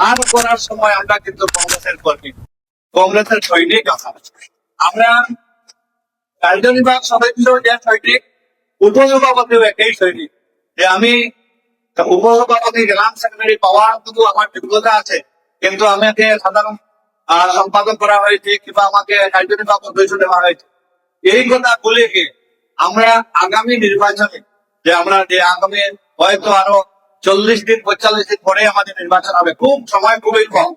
বার করার সময় আমরা কিন্তু কংগ্রেসের কর্মী, কংগ্রেসের সৈনিক আমরা কার্যনির্বাহক সদস্য যে সৈনিক, উপসভাপতিও একই সৈনিক। যে আমি উপসভাপতি জেলা সেক্রেটারি পাওয়ার কিন্তু আমার যোগ্যতা আছে, কিন্তু আমাকে সাধারণ সম্পাদক করা হয়েছে কিংবা আমাকে কার্যনির্বাহক সদস্য দেওয়া হয়েছে। এই কথা বলে গিয়ে আমরা আগামী নির্বাচনে যে আগামী হয়তো আরো 40 দিন 45 দিন পরে আমাদের নির্বাচন হবে, খুব সময় খুবই কম।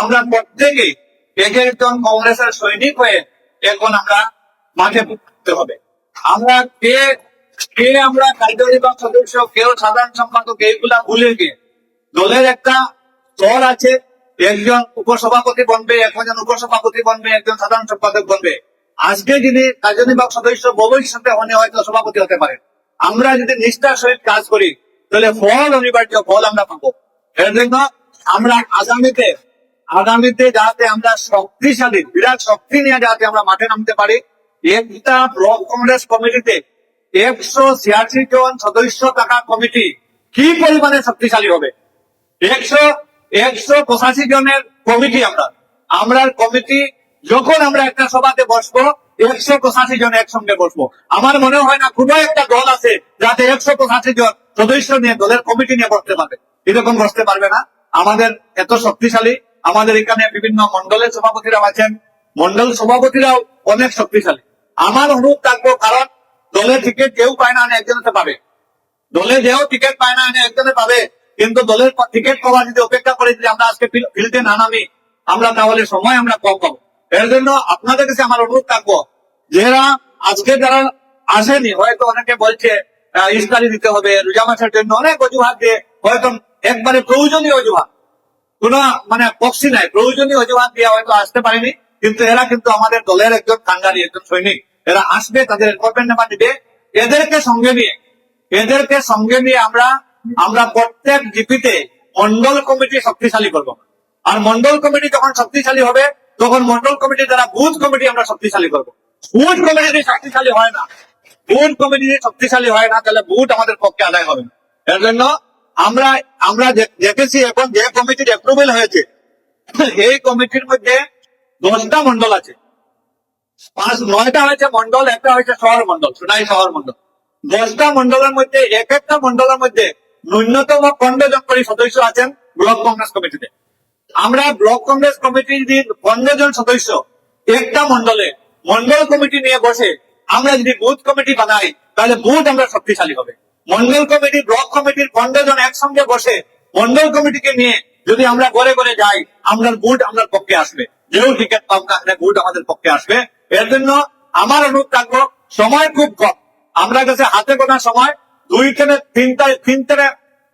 আমরা প্রত্যেকে এক একজন কংগ্রেসের সৈনিক হয়ে এখন আমরা মাঠে উঠতে হবে। আমরা কে কে আমরা কার্যনির্বাহক সদস্য, কেউ সাধারণ সম্পাদক, এইগুলা ভুলে গিয়ে দলের একটা স্তর আছে, একজন উপসভাপতি বনবে, একজন উপসভাপতি বনবে, একজন সাধারণ সম্পাদক বনবে। আজকে যিনি কার্যনির্বাহক সদস্য, ভবিষ্যতে হয়তো সভাপতি হতে পারে। আমরা যদি নিষ্ঠার সহিত কাজ করি তাহলে ফল অনিবার্য, ফল আমরা পাবো। এর জন্য আমরা আগামীতে যাতে আমরা শক্তিশালী বিরাট শক্তি নিয়ে যাতে আমরা মাঠে নামতে পারি। একটা ব্লক কংগ্রেস কমিটিতে 186 জন সদস্য থাকা কমিটি কি পরিমাণে শক্তিশালী হবে। 185 জনের কমিটি আমরা কমিটি যখন আমরা একটা সভাতে বসবো 185 জন একসঙ্গে বসবো। আমার মনে হয় না কোনো একটা দল আছে যাতে 185 জন সদস্য নিয়ে দলের কমিটি নিয়ে বসতে পারবে, এরকম বসতে পারবে না। আমাদের এত শক্তিশালী, আমাদের এখানে বিভিন্ন মন্ডলের সভাপতিরাও আছেন, মন্ডল সভাপতিরাও অনেক শক্তিশালী। আমার অনুরোধ থাকবো, কারণ দলের টিকিট কেউ পায় না, একজনে পাবে। দলে যেও টিকিট পায় না, একজনে পাবে, কিন্তু দলের টিকিট পাওয়া যদি অপেক্ষা করে যদি আমরা আজকে ফিল্ডে না নামি, আমরা তাহলে সময় আমরা কম পাবো। এর জন্য আপনাদের কাছে আমার অনুরোধ থাকবো, যারা আসেনি, হয়তো অনেকে বলছে ইফতারি দিতে হবে, রোজা মাসের জন্য অনেক অজুহাত দিয়ে, হয়তো একবারে প্রয়োজনীয় অজুহাত, কোনো পক্ষী নাই, প্রয়োজনীয় অজুহাত দিয়ে হয়তো আসতে পারেনি। কিন্তু এরা কিন্তু আমাদের দলের একজন কাঙ্গারি, একজন সৈনিক। এরা আসবে, তাদের অ্যাপয়েন্টমেন্ট নাম্বার দিবে, এদেরকে সঙ্গে নিয়ে আমরা প্রত্যেক জিপিতে মন্ডল কমিটি শক্তিশালী করব। আর মন্ডল কমিটি যখন শক্তিশালী হবে, তখন মন্ডল কমিটি দ্বারা বুথ কমিটি আমরা শক্তিশালী করব। বুথ কমিটি শক্তিশালী হয় না, তাহলে বুথ আমাদের পক্ষে আদায় হবে না। এর জন্য আমরা দেখেছি এখন যে কমিটির অ্যাপ্রুভেল হয়েছে, এই কমিটির মধ্যে 10টা মন্ডল আছে, 9টা হয়েছে মন্ডল, একটা হয়েছে শহর মন্ডল, সোনাই শহর মন্ডল। 10টা মন্ডলের মধ্যে এক একটা মন্ডলের মধ্যে ন্যূনতম 15 জন করে সদস্য আছেন ব্লক কংগ্রেস কমিটিতে। আমরা ব্লক কংগ্রেস কমিটির 15 জন সদস্য একটা মন্ডলে মন্ডল কমিটি নিয়ে বসে আমরা যদি বুথ কমিটি বানাই, তাহলে বুথ আমরা শক্তিশালী হবে। মন্ডল কমিটি ব্লক কমিটির 15 জন একসঙ্গে বসে মন্ডল কমিটিকে নিয়ে যদি আমরা ঘরে ঘরে যাই, আমরা বুথ আমাদের পক্ষে আসবে, যেও টিকিট পাব না বুথ আমাদের পক্ষে আসবে। এর জন্য আমার অনুরোধ থাকবো, সময় খুব কম, আমরা কাছে হাতে গোনা সময়, 2 থেকে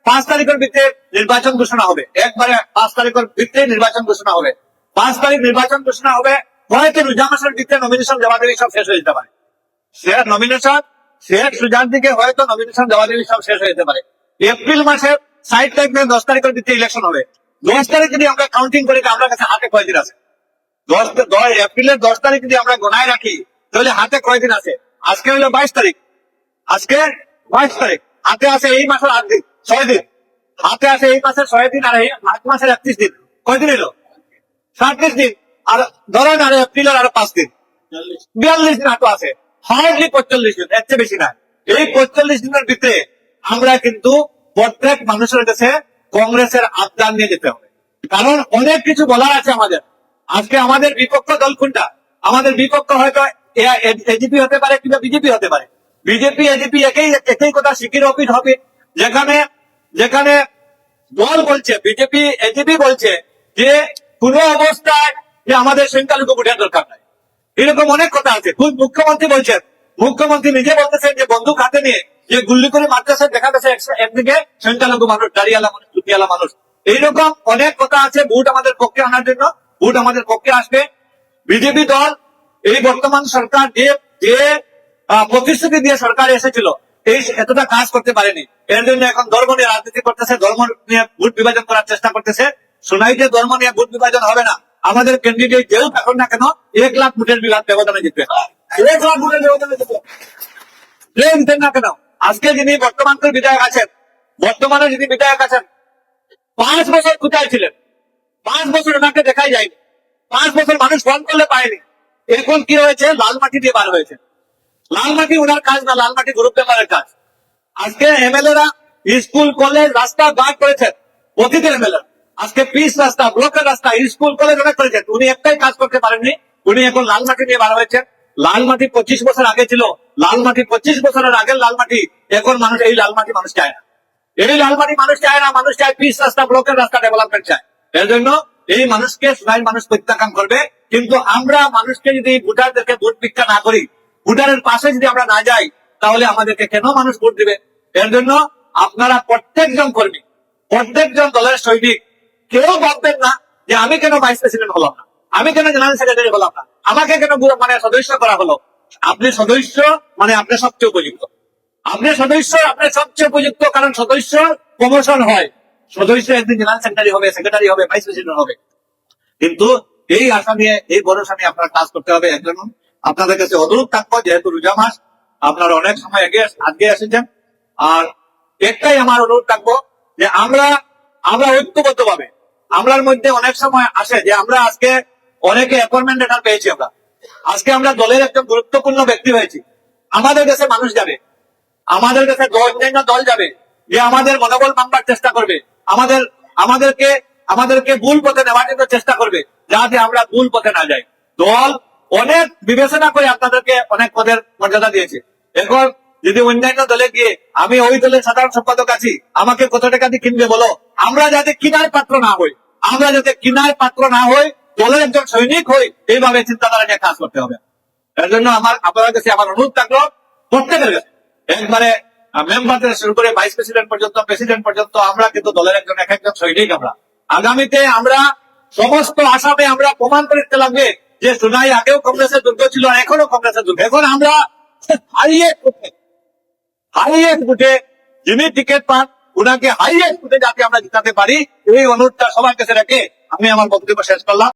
5 তারিখের ভিতরে নির্বাচন ঘোষণা হবে, একবারে 5 তারিখের ভিতরে নির্বাচন ঘোষণা হবে। 5 তারিখ নির্বাচন ঘোষণা হবে, হয়তো রোজা মাসের ভিতরে নমিনেশন দেওয়া দেওয়া সব শেষ হয়ে যেতে পারে। রোজার দিকে হয়তো নমিনেশন দেওয়া দেওয়া সব শেষ হয়ে যেতে পারে। এপ্রিল মাসের 60 তারিখ 10 তারিখের ভিতরে ইলেকশন হবে। 10 তারিখ যদি আমরা কাউন্টিং করি, আমরা কাছে হাতে কয়দিন আছে? এপ্রিলের 10 তারিখ যদি আমরা গোনায় রাখি, তাহলে হাতে কয়দিন আছে? আজকে হলো 22 তারিখ, হাতে আছে এই মাসের 8 দিন, 6 দিন, হাতে আছে এই মাসের 6 দিন, আর এই মাসের 31 দিন, কয়দিন এলো? 37 দিন। আর ধরেন আর এপ্রিলের আরো 5 দিন, 42 দিন হাতে আছে, হার্ডলি 45 দিন, এর চেয়ে বেশি না। এই 45 দিনের ভিতরে আমরা কিন্তু প্রত্যেক মানুষের কাছে কংগ্রেসের আবদান নিয়ে যেতে হবে, কারণ অনেক কিছু বলার আছে আমাদের। আজকে আমাদের বিপক্ষ দল কোনটা? আমাদের বিপক্ষ হয়তো এজিপি হতে পারে কিংবা বিজেপি হতে পারে। বিজেপি এজিপি একই কথা, সিকির অফিস হবে, যেখানে দল বলছে, বিজেপি এজিপি বলছে যে কোন অবস্থায় যে আমাদের সংখ্যালঘু ভোটের দরকার নাই। এরকম অনেক কথা আছে। খুব মুখ্যমন্ত্রী নিজে বলতেছেন যে বন্দুক হাতে নিয়ে যে গুল্লি করে মারতেছে, দেখা গেছে একদিকে সংখ্যালঘু মানুষ, দাঁড়িয়ালা মানুষ, টুপিয়ালা মানুষ। এইরকম অনেক কথা আছে ভোট আমাদের পক্ষে আনার জন্য। ভোট আমাদের পক্ষে আসবে। বিজেপি দল এই বর্তমান সরকার যে প্রতিশ্রুতি দিয়ে সরকার এসেছিল, এতটা কাজ করতে পারেনি। এর জন্য এখন ধর্ম নিয়ে রাজনীতি করতেছে, ধর্ম নিয়ে ভোট বিভাজন করার চেষ্টা করতেছে। সোনাইতে ধর্ম নিয়ে ভোট বিভাজন হবে না। আমাদের ক্যান্ডিডেট যেও থাকুন না কেন, 1 লাখ ভোটের ব্যবধানে জিতবে, 1 লাখ ভোটের ব্যবধানে জিতবে, জিতেন না কেন। আজকে যিনি বর্তমানে যিনি বিধায়ক আছেন, 5 বছর কোথায় ছিলেন? 5 বছর ওনাকে দেখাই যায়নি, 5 বছর মানুষ ফোন করলে পায়নি। এখন কি হয়েছে, লাল মাটি দিয়ে বার হয়েছে। লাল মাটি ওনার কাজ না, লাল মাটি গ্রুপ পেপারের কাজ। আজকে এমএলএ রা স্কুল কলেজ রাস্তা গার্ড করেছেন, প্রতিটি এমএলএ আজকে পিচ রাস্তা, ব্লকের রাস্তা, স্কুল কলেজ অনেক করেছেন। উনি একটাই কাজ করতে পারেননি, উনি এখন লাল মাটি নিয়ে বার হয়েছেন। লাল মাটি 25 বছর আগে ছিল, লাল মাটি 25 বছরের আগের লাল মাটি। এখন মানুষ এই লাল মাটি মানুষ চায় না, এই লাল মাটি মানুষ চায় না, মানুষ চায় পিচ রাস্তা, ব্লকের রাস্তা ডেভেলপমেন্ট চায়। এর জন্য এই মানুষকে সুনাইল মানুষ প্রত্যাখ্যান করবে। কিন্তু আমরা মানুষকে যদি ভোটারদেরকে ভোট ভিক্ষা না করি, ভোটারের পাশে যদি আমরা না যাই, তাহলে আমাদেরকে কেন মানুষ ভোট দিবে? এর জন্য আপনারা প্রত্যেকজন কর্মী, প্রত্যেকজন দলের সৈনিক, কেউ ভাববেন না যে আমি কেন ভাইস প্রেসিডেন্ট হলাম না, আমি কেন জেনারেল সেক্রেটারি হলাম না, আমাকে কেন মানে সদস্য করা হলো। আপনি সদস্য মানে আপনি সবচেয়ে উপযুক্ত, আপনি সদস্য আপনি সবচেয়ে উপযুক্ত, কারণ সদস্য প্রমোশন হয়, সদস্য একদিন জেনারেল সেক্রেটারি হবে, সেক্রেটারি হবে, ভাইস প্রেসিডেন্ট হবে। কিন্তু এই আশা নিয়ে, এই ভরসা নিয়ে আপনারা কাজ করতে হবে। একজন আপনাদের কাছে অনুরোধ থাকবো, যেহেতু রোজা মাস, আপনারা অনেক সময় আগে এসেছেন, আর একটাই আমার অনুরোধ থাকবো যে আমরা ঐক্যবদ্ধ ভাবে, আমরার মধ্যে অনেক সময় আসে যে আমরা আজকে অনেকে অ্যাপয়েন্টমেন্ট লেটার পেয়েছি, আমরা আজকে আমরা দলের একজন গুরুত্বপূর্ণ ব্যক্তি হয়েছি। আমাদের কাছে মানুষ যাবে, আমাদের কাছে অন্যান্য দল যাবে, যে আমাদের মনোবল ভাঙবার চেষ্টা করবে, আমাদেরকে ভুল পথে নেওয়ার জন্য চেষ্টা করবে, যাতে আমরা ভুল পথে না যাই। দল অনেক বিবেচনা করে আপনাদেরকে অনেক পদের মর্যাদা দিয়েছে। এখন যদি অন্যান্য দলে গিয়ে আমি ওই দলের সাধারণ সম্পাদক আছি, আমাকে কত টাকা দিয়ে কিনবে বলো, আমরা যাতে কিনার পাত্র না হই, আমরা যাতে কিনার পাত্র না হই, দলের একজন সৈনিক হই, এইভাবে চিন্তাধারা নিয়ে কাজ করতে হবে। এর জন্য আপনাদের কাছে আমার অনুরোধ থাকলো, প্রত্যেকের কাছে, একবারে মেম্বার থেকে শুরু করে ভাইস প্রেসিডেন্ট পর্যন্ত, প্রেসিডেন্ট পর্যন্ত, আমরা কিন্তু দলের একজন সৈনিক। আমরা আগামীতে আমরা সমস্ত আসামে আমরা প্রমাণ করতে লাগবে যে সুনাই আগেও কংগ্রেসের দুর্গ ছিল, এখনো কংগ্রেসের দুর্গ। এখন আমরা হাইয়েস্ট বুথে যিনি টিকিট পান, উনাকে হাইয়েস্ট বুথে যাতে আমরা জিতাতে পারি, এই অনুরোধটা সবার কাছে রেখে আমি আমার বক্তব্য শেষ করলাম।